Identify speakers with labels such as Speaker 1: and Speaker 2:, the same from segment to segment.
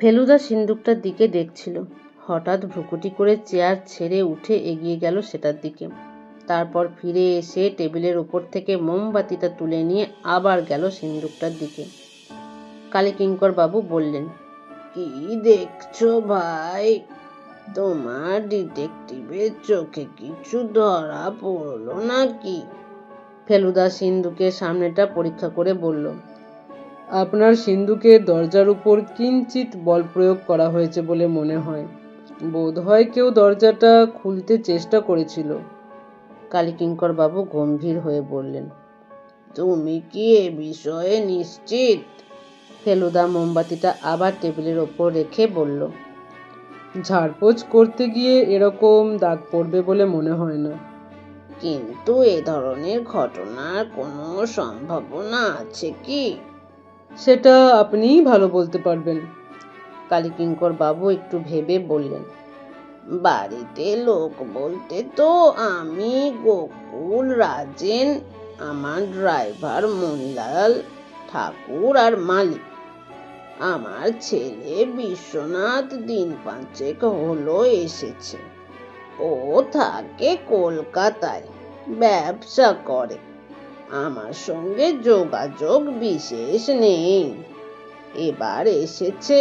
Speaker 1: ফেলুদা সিন্দুকটার দিকে দেখছিল। হঠাৎ ভ্রুকুটি করে চেয়ার ছেড়ে উঠে এগিয়ে গেল সেটার দিকে। তারপর ফিরে এসে টেবিলের ওপর থেকে মোমবাতিটা তুলে নিয়ে আবার গেল সিন্দুকটার দিকে। কালীকিঙ্কর বাবু বললেন, কি দেখছো ভাই? তোমার ডিটেকটিভের চোখে কিছু ধরা পড়লো নাকি? ফেলুদা সিন্দুকের সামনেটা পরীক্ষা করে বলল, আপনার সিন্দুকের দরজার উপর কিঞ্চিত বল প্রয়োগ করা হয়েছে বলে মনে হয়। বোধ হয় কেউ দরজাটা খুলতে চেষ্টা করেছিল। কালীকিঙ্কর বাবু গম্ভীর হয়ে বললেন, তুমি কি এ বিষয়ে নিশ্চিত? ফেলুদা মোমবাতিটা আবার টেবিলের ওপর রেখে বলল, ঝাড়পোছ করতে গিয়ে এরকম দাগ পড়বে বলে মনে হয় না। কিন্তু এ ধরনের ঘটনার কোনো সম্ভাবনা আছে কি? সেটা আপনিই ভালো বলতে পারবেন। কালীকিঙ্কর বাবু একটু ভেবে বললেন, বাড়িতে লোক বলতে তো আমি, গোকুল, রাজেন, আমার ড্রাইভার মণিলাল ঠাকুর আর মালিক। আমার ছেলে বিশ্বনাথ দিন 5 হলো এসেছে। ও থাকে কলকাতায়, ব্যবসা করে। আমার সঙ্গে যোগাযোগ বিশেষ নেই। এবার এসেছে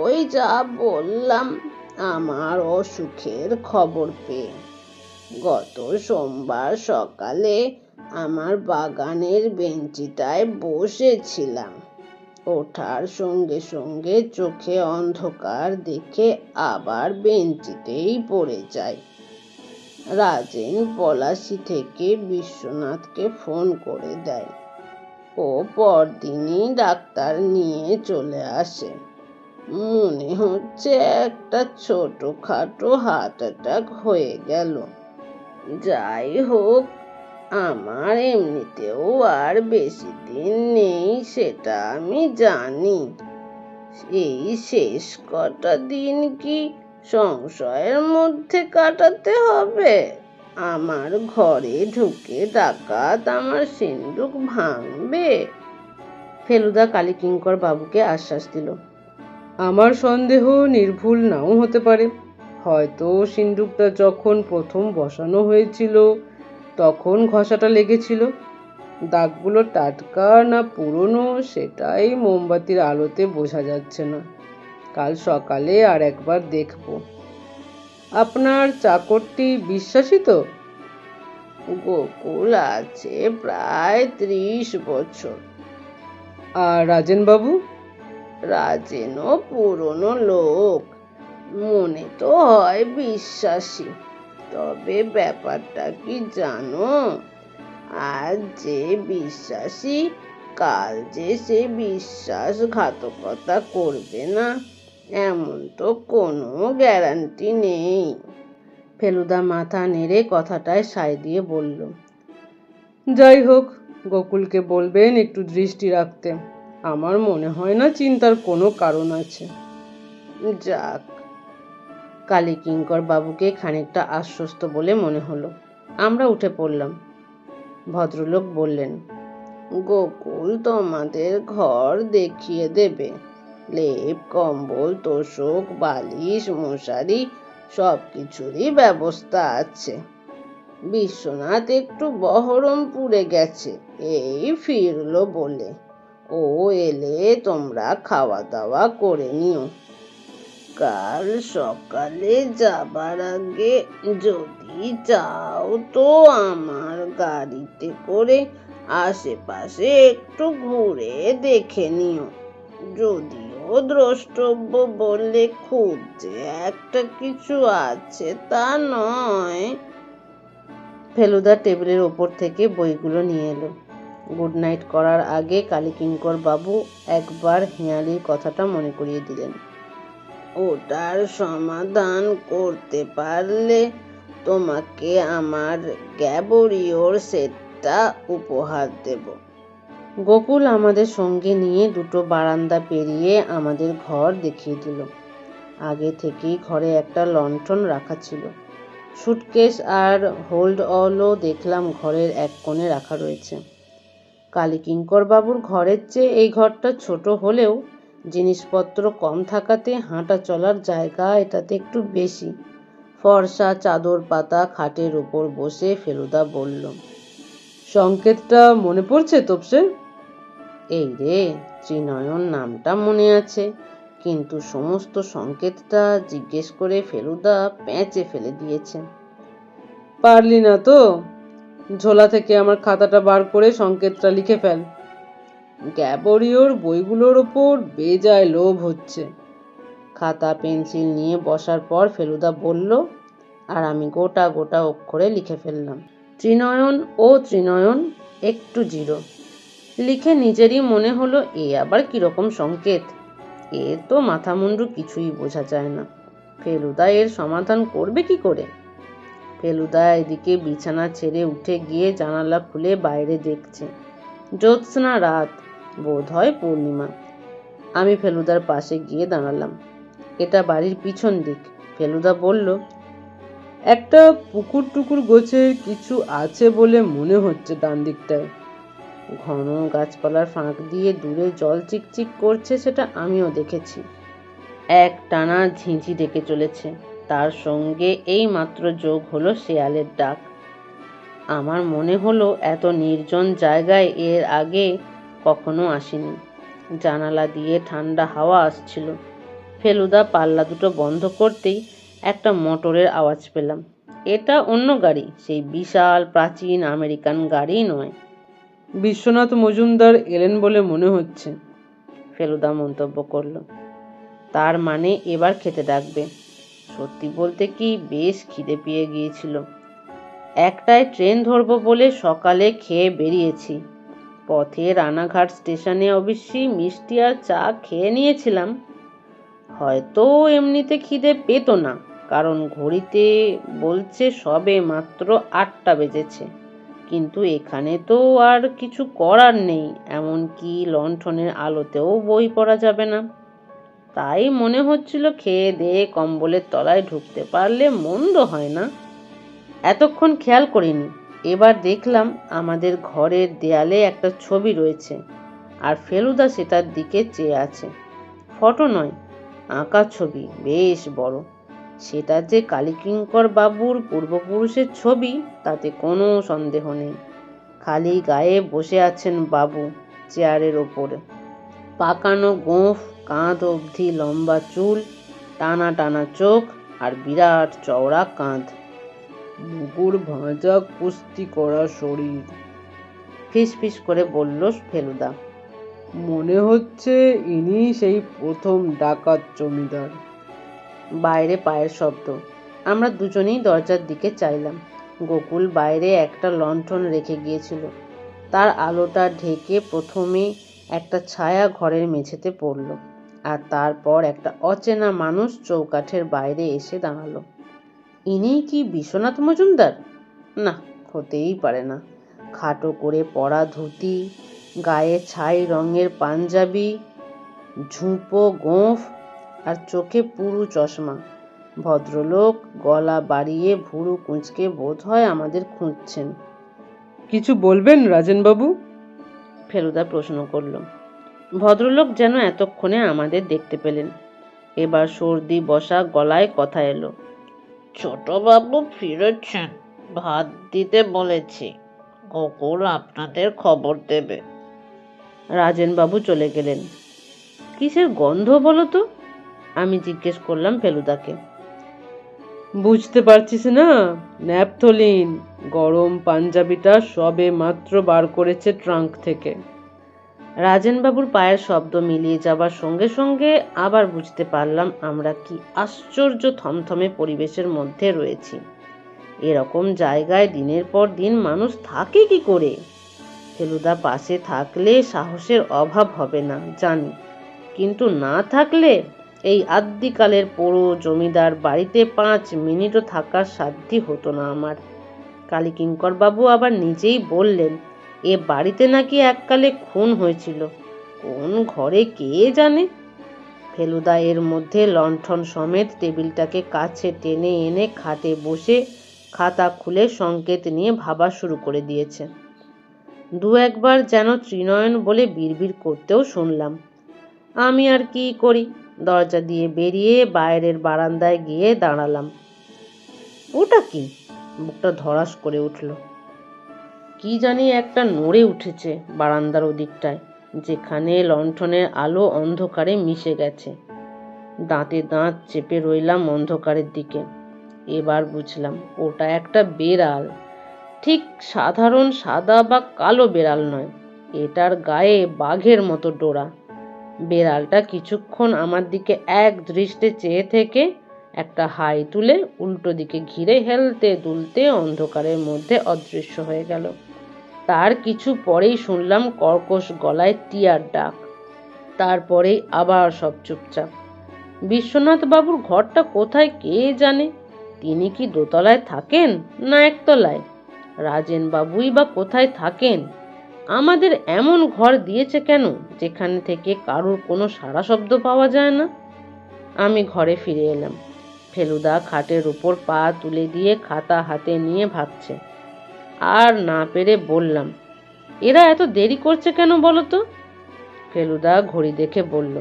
Speaker 1: ওই যা বললাম, আমার অসুখের খবর পেয়ে। গত সোমবার সকালে আমার বাগানের বেঞ্চিটায় বসেছিলাম। ওঠার সঙ্গে সঙ্গে চোখে অন্ধকার দেখে আবার বেঞ্চিতেই পড়ে যায়। রাজেন পলাশী থেকে বিশ্বনাথকে ফোন করে দেয়। ও পরদিনই ডাক্তার নিয়ে চলে আসে। মনে হচ্ছে একটা ছোটখাটো হার্ট অ্যাটাক হয়ে গেল। যাই হোক, আমার এমনিতেও আর বেশি দিন নেই, সেটা আমি জানি। এই শেষ কটা দিন কি সংশয়ের মধ্যে কাটাতে হবে? আমার ঘরে ঢুকে ডাকাত আমার সিন্দুক ভাঙবে? ফেলুদা কালীকিঙ্কর বাবুকে আশ্বাস দিল, আমার সন্দেহ নির্ভুল নাও হতে পারে। হয়তো সিন্দুকটা যখন প্রথম বসানো হয়েছিল তখন ঘষাটা লেগেছিল। দাগগুলো টাটকা না পুরনো সেটাই মোমবাতির আলোতে বোঝা যাচ্ছে না। কাল সকালে আর একবার দেখব। আপনার চাকরটি বিশ্বাসী তো? গোকুল আছে প্রায় 30 বছর। আর রাজেনবাবু? রাজেনও পুরনো লোক, মনে তো হয় বিশ্বাসী। তবে ব্যাপারটা কি জানো, আজ যে বিশ্বাসী কাল যে সে বিশ্বাসঘাতকতা করবে না, এমন তো কোনো গ্যারান্টি নেই। ফেলুদা মাথা নেড়ে কথাটায় সায় দিয়ে বলল, যাই হোক, গোকুলকে বলবেন একটু দৃষ্টি রাখতে। আমার মনে হয় না চিন্তার কোনো কারণ আছে। যাক, কালীকিঙ্কর বাবুকে খানিকটা আশ্বস্ত বলে মনে হলো। আমরা উঠে পড়লাম। ভদ্রলোক বললেন, গোকুল তোমাদের ঘর দেখিয়ে দেবে। লেপ, কম্বল, তোশক, বালিশ, মশারি সব কিছুরই ব্যবস্থা আছে। বিশ্বনাথ একটু বহরমপুরে গেছে, এই ফিরলো বলে। ও এলে তোমরা খাওয়া দাওয়া করে নিও। কাল সকালে যাবার আগে যদি যাও তো আমার গাড়িতে করে আশেপাশে একটু ঘুরে দেখে নিও। যদিও দ্রষ্টব্য বললে খুব যে একটা কিছু আছে তা নয়। ফেলুদা টেবিলের ওপর থেকে বইগুলো নিয়ে এলো। গুড নাইট করার আগে কালীকিঙ্কর বাবু একবার হেঁয়ালির কথাটা মনে করিয়ে দিলেন, ওটার সমাধান করতে পারলে তোমাকে আমার গ্যাবোরিওর সেটটা উপহার দেব। গোকুল আমাদের সঙ্গে নিয়ে দুটো বারান্দা পেরিয়ে আমাদের ঘর দেখিয়ে দিল। আগে থেকেই ঘরে একটা লণ্ঠন রাখা ছিল। সুটকেস আর হোল্ড অলও দেখলাম ঘরের এক কোণে রাখা রয়েছে। কালীকিঙ্কর বাবুর ঘরের চেয়ে এই ঘরটা ছোট হলেও জিনিসপত্র কম থাকাতে হাঁটা চলার জায়গা এটাতে একটু বেশি। ফর্সা চাদর পাতা খাটের উপর বসে ফেলুদা বলল, সংকেতটা মনে পড়ছে তোপসে? এই রে, ত্রিনয়ন নামটা মনে আছে, কিন্তু সমস্ত সংকেতটা জিজ্ঞেস করে ফেলুদা প্যাঁচে ফেলে দিয়েছে। পারলি না তো? ঝোলা থেকে আমার খাতাটা বার করে সংকেতটা লিখে ফেল। গ্যাবরিওর বইগুলোর ওপর বেজায় লোভ হচ্ছে। খাতা পেন্সিল নিয়ে বসার পর ফেলুদা বলল, আর আমি গোটা গোটা অক্ষরে লিখে ফেললাম, ত্রিনয়ন ও ত্রিনয়ন একটু জিরো। লিখে নিজেরই মনে হলো, এ আবার কিরকম সংকেত, এ তো মাথা মুন্ডু কিছুই বোঝা যায় না। ফেলুদা এর সমাধান করবে কি করে? ফেলুদা এদিকে বিছানা ছেড়ে উঠে গিয়ে জানালা খুলে বাইরে দেখছে। জ্যোৎস্না রাত, বোধ হয় পূর্ণিমা। আমি ফেলুদার পাশে গিয়ে দাঁড়ালাম। এটা বাড়ির পিছন দিক। ফেলুদা বলল, একটা পুকুর টুকুর গোছের কিছু আছে বলে মনে হচ্ছে ডান দিকটায়। ঘন গাছপালার ফাঁক দিয়ে দূরে জল চিকচিক করছে, সেটা আমিও দেখেছি। এক টানা ঝিঁঝি ডেকে চলেছে, তার সঙ্গে এই মাত্র যোগ হলো শেয়ালের ডাক। আমার মনে হলো এত নির্জন জায়গায় এর আগে কখনো আসিনি। জানালা দিয়ে ঠান্ডা হাওয়া আসছিল। ফেলুদা পাল্লা দুটো বন্ধ করতেই একটা মোটরের আওয়াজ পেলাম। এটা অন্য গাড়ি, সেই বিশাল প্রাচীন আমেরিকান গাড়ি নয়। বিশ্বনাথ মজুমদার এলেন বলে মনে হচ্ছে, ফেলুদা মন্তব্য করল। তার মানে এবার খেতে ডাকবে। সত্যি বলতে কি, বেশ খিদে পেয়ে গিয়েছিল। একটায় ট্রেন ধরবো বলে সকালে খেয়ে বেরিয়েছি। পথে রানাঘাট স্টেশনে অবশ্যই মিষ্টি আর চা খেয়ে নিয়েছিলাম। হয়তো এমনিতে খিদে পেত না, কারণ ঘড়িতে বলছে সবে মাত্র 8টা বেজেছে। কিন্তু এখানে তো আর কিছু করার নেই, এমনকি লণ্ঠনের আলোতেও বই পড়া যাবে না। তাই মনে হচ্ছিল খেয়ে দিয়ে কম্বলের তলায় ঢুকতে পারলে মন্দ হয় না। এতক্ষণ খেয়াল করিনি। এবার দেখলাম আমাদের ঘরের দেয়ালে একটা ছবি রয়েছে, আর ফেলুদা সেটার দিকে চেয়ে আছে। ফটো নয়, আঁকা ছবি, বেশ বড়। সেটা যে কালীকিঙ্কর বাবুর পূর্বপুরুষের ছবি তাতে কোনো সন্দেহ নেই। খালি গায়ে বসে আছেন বাবু চেয়ারের ওপরে। পাকানো গোঁফ, কাঁধ অবধি লম্বা চুল, টানা টানা চোখ আর বিরাট চওড়া কাঁধ। মুগুর ভাঁজা কুস্তি করা শরীর। ফিস ফিস করে বলল ফেলুদা, মনে হচ্ছে ইনি সেই প্রথম ডাকাত জমিদার। বাইরে পায়ের শব্দ। আমরা দুজনেই দরজার দিকে চাইলাম। গোকুল বাইরে একটা লণ্ঠন রেখে গিয়েছিল। তার আলোটা ঢেকে প্রথমে একটা ছায়া ঘরের মেঝেতে পড়ল, আর তারপর একটা অচেনা মানুষ চৌকাঠের বাইরে এসে দাঁড়ালো। ইনি কি বিশ্বনাথ মজুমদার? না, হতেই পারে না। খাটো করে পরা ধুতি, গায়ে ছাই রঙের পাঞ্জাবি, ঝুঁপো গোঁফ আর চোখে পুরু চশমা। ভদ্রলোক গলা বাড়িয়ে ভুরু কুঁচকে বোধ হয় আমাদের খুঁজছেন। কিছু বলবেন রাজেনবাবু? ফেলুদা প্রশ্ন করল। ভদ্রলোক যেন এতক্ষণে আমাদের দেখতে পেলেন। এবার সর্দি বসা গলায় কথা এলো। ছোটবাবু ফিরেছেন, ভাত দিতে বলেছি, গোকুল আপনাদের খবর দেবে। রাজেনবাবু চলে গেলেন। কিসের গন্ধ বলো তো? আমি জিজ্ঞেস করলাম ফেলুদাকে। বুঝতে পারছিস না? ন্যাপথলিন। গরম পাঞ্জাবিটা সবে মাত্র বার করেছে ট্রাঙ্ক থেকে। রাজেনবাবুর পায়ের শব্দ মিলিয়ে যাবার সঙ্গে সঙ্গে আবার বুঝতে পারলাম আমরা কি আশ্চর্য থমথমে পরিবেশের মধ্যে রয়েছি। এরকম জায়গায় দিনের পর দিন মানুষ থাকে কি করে? ফেলুদা পাশে থাকলে সাহসের অভাব হবে না জানি, কিন্তু না থাকলে এই আদ্যিকালের পোড়ো জমিদার বাড়িতে 5 মিনিটও থাকার সাধ্যই হতো না আমার। কালীকিঙ্কর বাবু আবার নিজেই বললেন, এ বাড়িতে নাকি এককালে খুন হয়েছিল। কোন ঘরে কে জানে। ফেলুদা এর মধ্যে লণ্ঠন সমেত টেবিলটাকে কাছে টেনে এনে খাটে বসে খাতা খুলে সংকেত নিয়ে ভাবা শুরু করে দিয়েছে। 2-1 বার যেন ত্রিনয়ন বলে বিড়বিড় করতেও শুনলাম। আমি আর কি করি, দরজা দিয়ে বেরিয়ে বাইরের বারান্দায় গিয়ে দাঁড়ালাম। ওটা কি? বুকটা ধড়াস করে উঠল। কি জানি একটা নড়ে উঠেছে বারান্দার ওদিকটায়, যেখানে লণ্ঠনের আলো অন্ধকারে মিশে গেছে। দাঁতে দাঁত চেপে রইলাম অন্ধকারের দিকে। এবার বুঝলাম ওটা একটা বেড়াল। ঠিক সাধারণ সাদা বা কালো বেড়াল নয়, এটার গায়ে বাঘের মতো ডোরা। বেড়ালটা কিছুক্ষণ আমার দিকে এক দৃষ্টে চেয়ে থেকে একটা হাই তুলে উল্টো দিকে ঘিরে হেলতে দুলতে অন্ধকারের মধ্যে অদৃশ্য হয়ে গেল। তার কিছু পরেই শুনলাম কর্কশ গলায় টিয়ার ডাক। তারপরেই আবার সব চুপচাপ। বিশ্বনাথ বাবুর ঘরটা কোথায় কে জানে। তিনি কি দোতলায় থাকেন না একতলায়? রাজেন বাবুই বা কোথায় থাকেন? আমাদের এমন ঘর দিয়েছে কেন যেখান থেকে কারোর কোনো সাড়া শব্দ পাওয়া যায় না? আমি ঘরে ফিরে এলাম। ফেলুদা খাটের উপর পা তুলে দিয়ে খাতা হাতে নিয়ে ভাবছে। আর না পেরে বললাম, এরা এত দেরি করছে কেন বলো তো? ফেলুদা ঘড়ি দেখে বলল,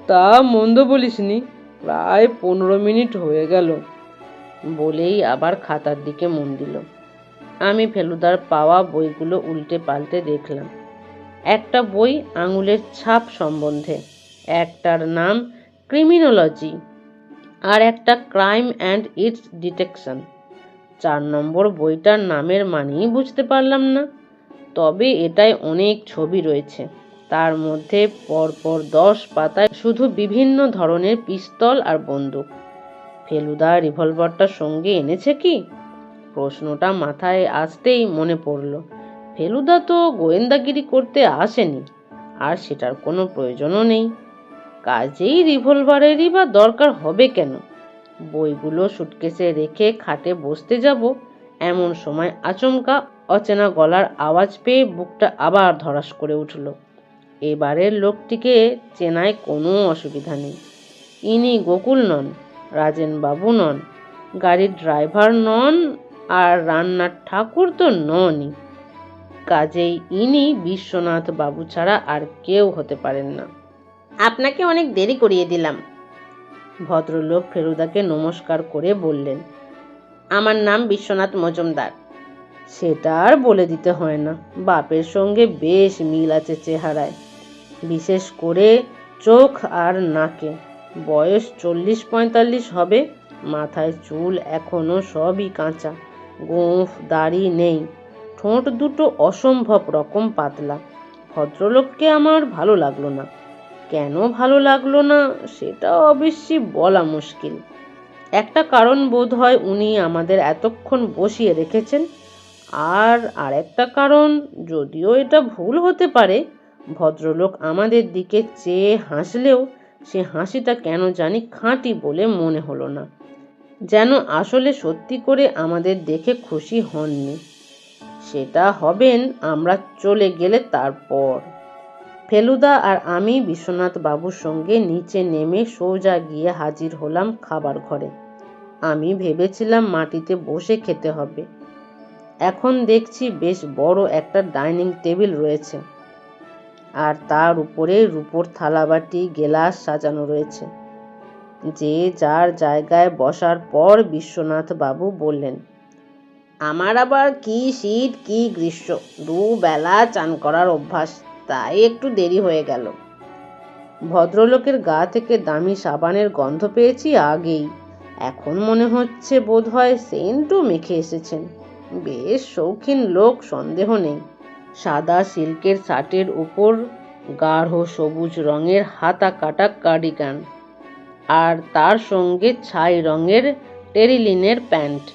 Speaker 1: তা মন্দ বলিসনি, প্রায় 15 মিনিট হয়ে গেল। বলেই আবার খাতার দিকে মন দিল। আমি ফেলুদার পাওয়া বইগুলো উল্টে পাল্টে দেখলাম। একটা বই আঙুলের ছাপ সম্বন্ধে, একটার নাম ক্রিমিনোলজি, আর একটা ক্রাইম অ্যান্ড ইটস ডিটেকশন। 4 নম্বর বইটার নামের মানেই বুঝতে পারলাম না, তবে এটায় অনেক ছবি রয়েছে। তার মধ্যে পরপর 10 পাতায় শুধু বিভিন্ন ধরনের পিস্তল আর বন্দুক। ফেলুদা রিভলভারটা সঙ্গে এনেছে কি? প্রশ্নটা মাথায় আসতেই মনে পড়ল, ফেলুদা তো গোয়েন্দাগিরি করতে আসেনি, আর সেটার কোনো প্রয়োজনও নেই। কাজেই রিভলভারেরই বা দরকার হবে কেন? বইগুলো সুটকেসে রেখে খাটে বসতে যাব, এমন সময় আচমকা অচেনা গলার আওয়াজ পেয়ে বুকটা আবার ধড়াস করে উঠল। এবারের লোকটিকে চেনায় কোনো অসুবিধা নেই। ইনি গোকুল নন, রাজেন বাবু নন, গাড়ির ড্রাইভার নন, আর রান্নার ঠাকুর তো ননই। কাজেই ইনি বিশ্বনাথ বাবু ছাড়া আর কেউ হতে পারেন না। আপনাকে অনেক দেরি করিয়ে দিলাম। ভদ্রলোক ফেলুদাকে নমস্কার করে বললেন, আমার নাম বিশ্বনাথ মজুমদার। সেটা আর বলে দিতে হয় না, বাপের সঙ্গে বেশ মিল আছে চেহারায়, বিশেষ করে চোখ আর নাকে। বয়স 40-45 হবে। মাথায় চুল এখনো সবই কাঁচা, গোঁফ দাড়ি নেই, ঠোঁট দুটো অসম্ভব রকম পাতলা। ভদ্রলোককে আমার ভালো লাগলো না। কেন ভালো লাগলো না সেটা অবশ্যই বলা মুশকিল। একটা কারণ বোধ হয় উনি আমাদের এতক্ষণ বসিয়ে রেখেছেন, আর আরেকটা কারণ, যদিও এটা ভুল হতে পারে, ভদ্রলোক আমাদের দিকে চেয়ে হাসলেও সে হাসিটা কেন জানি খাঁটি বলে মনে হলো না, যেন আসলে সত্যি করে আমাদের দেখে খুশি হননি। সেটা হবেন আমরা চলে গেলে তারপর। ফেলুদা আর আমি বিশ্বনাথ বাবুর সঙ্গে নিচে নেমে সোজা গিয়ে হাজির হলাম খাবার ঘরে। আমি ভেবেছিলাম মাটিতে বসে খেতে হবে, এখন দেখছি বেশ বড় একটা ডাইনিং টেবিল রয়েছে, আর তার উপরে রূপোর থালাবাটি গেলাস সাজানো রয়েছে। যে যার জায়গায় বসার পর বিশ্বনাথ বাবু বললেন, আমার আবার কি শীত কি গ্রীষ্ম, 2 বেলা চান করার অভ্যাস, তাই একটু দেরি হয়ে গেল। ভদ্রলোকের গা থেকে দামি সাবানের গন্ধ পেয়েছি আগেই, এখন মনে হচ্ছে বোধহয় সেন্টও মেখে এসেছেন। বেশ শৌখিন লোক, সন্দেহ নেই। সাদা সিল্কের শার্টের উপর গাঢ় সবুজ রঙের হাতা কাটা কার্ডিগান, আর তার সঙ্গে ছাই রঙের টেরিলিনের প্যান্ট।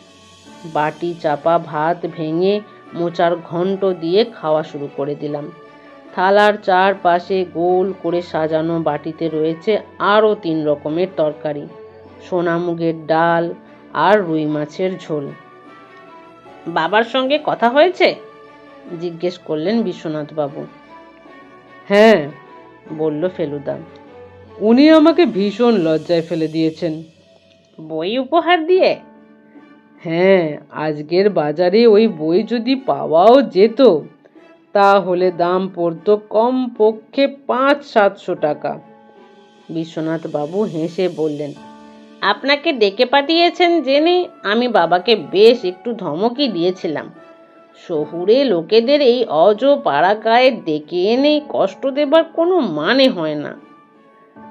Speaker 1: বাটি চাপা ভাত ভেঙে মোচার ঘন্ট দিয়ে খাওয়া শুরু করে দিলাম। থালার চারপাশে গোল করে সাজানো বাটিতে রয়েছে আরও 3 রকমের তরকারি, সোনামুগের ডাল আর রুই মাছের ঝোল। বাবার সঙ্গে কথা হয়েছে? জিজ্ঞেস করলেন বিশ্বনাথ বাবু। হ্যাঁ, বলল ফেলুদা, উনি আমাকে ভীষণ লজ্জায় ফেলে দিয়েছেন। বই উপহার দিয়ে? হ্যাঁ, আজকের বাজারে ওই বই যদি পাওয়াও যেত, তাহলে দাম পড়তো কমপক্ষে 500-700 টাকা। বিশ্বনাথ বাবু হেসে বললেন, আপনাকে ডেকে পাঠিয়েছেন জেনে আমি বাবাকে বেশ একটু ধমকই দিয়েছিলাম। শহুরে লোকেদের এই অজ পাড়া গায়ে ডেকে এনে কষ্ট দেবার কোনো মানে হয় না।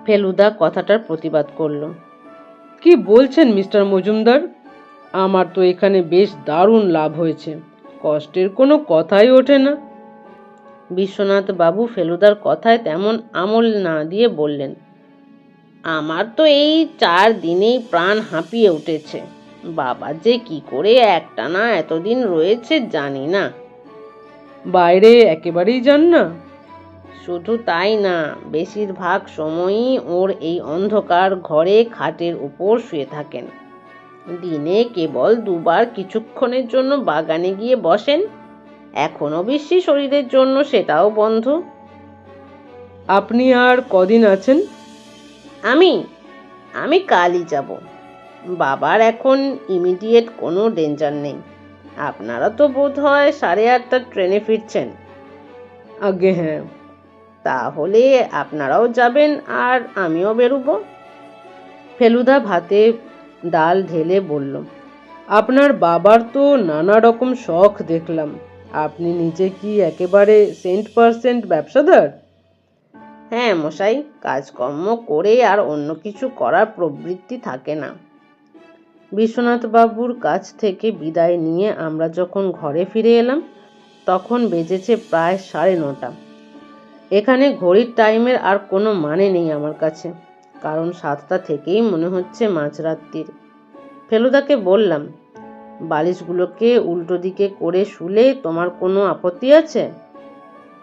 Speaker 1: ফেলুদা কথাটার প্রতিবাদ করল। কি বলছেন মিস্টার মজুমদার? আমার তো এখানে বেশ দারুণ লাভ হয়েছে, কষ্টের কোনো কথাই ওঠে না। বিশ্বনাথ বাবু ফেলুদার কথায় তেমন আমল না দিয়ে বললেন, আমার তো এই 4 দিনেই প্রাণ হাঁপিয়ে উঠেছে। বাবা যে কি করে একটানা এতদিন রয়েছে জানি না। বাইরে একেবারেই যান না? শুধু তাই না, বেশিরভাগ সময়ই ওর এই অন্ধকার ঘরে খাটের উপর শুয়ে থাকেন। দিনে কেবল 2বার কিছুক্ষণের জন্য বাগানে গিয়ে বসেন, এখনো বেশি শরীরের জন্য সেটাও বন্ধ। আপনি আর কদিন আছেন? আমি আমি কালই যাব। বাবার এখন ইমিডিয়েট কোনো ডেঞ্জার নেই। আপনারা তো বোধ হয় 8:30টার ট্রেনে ফিরছেন। আগে হ্যাঁ। তাহলে আপনারাও যাবেন আর আমিও বেরোবো। ফেলুদা ভাতে ডাল ঢেলে বলল, আপনার বাবার তো নানা রকম শখ দেখলাম। আপনি নিজে কি একেবারে 100% ব্যবসাদার? হ্যাঁ মশাই, কাজকর্ম করে আর অন্য কিছু করার প্রবৃত্তি থাকে না। বিশ্বনাথ বাবুর কাছ থেকে বিদায় নিয়ে আমরা যখন ঘরে ফিরে এলাম তখন বেজেছে প্রায় 9:30। এখানে ঘড়ির টাইমের আর কোনো মানে নেই আমার কাছে, কারণ 7টা থেকেই মনে হচ্ছে মাঝরাত্রির। ফেলুদাকে বললাম, বালিশগুলোকে উল্টো দিকে করে শুলে তোমার কোনো আপত্তি আছে?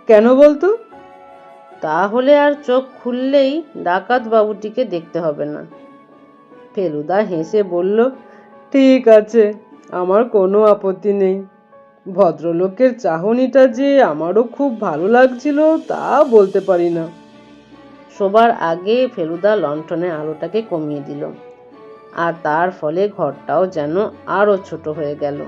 Speaker 1: কেন বলতো? তাহলে আর চোখ খুললেই ডাকাত বাবুটিকে দেখতে হবে না। ফেলুদা হেসে বলল, ঠিক আছে, আমার কোনো আপত্তি নেই। ভদ্রলোকের চাহনিটা যে আমারও খুব ভালো লাগছিল তা বলতে পারি না। শোবার আগে ফেলুদা লণ্ঠনের আলোটাকে কমিয়ে দিল, আর তার ফলে ঘরটাও যেন আরো ছোট হয়ে গেল।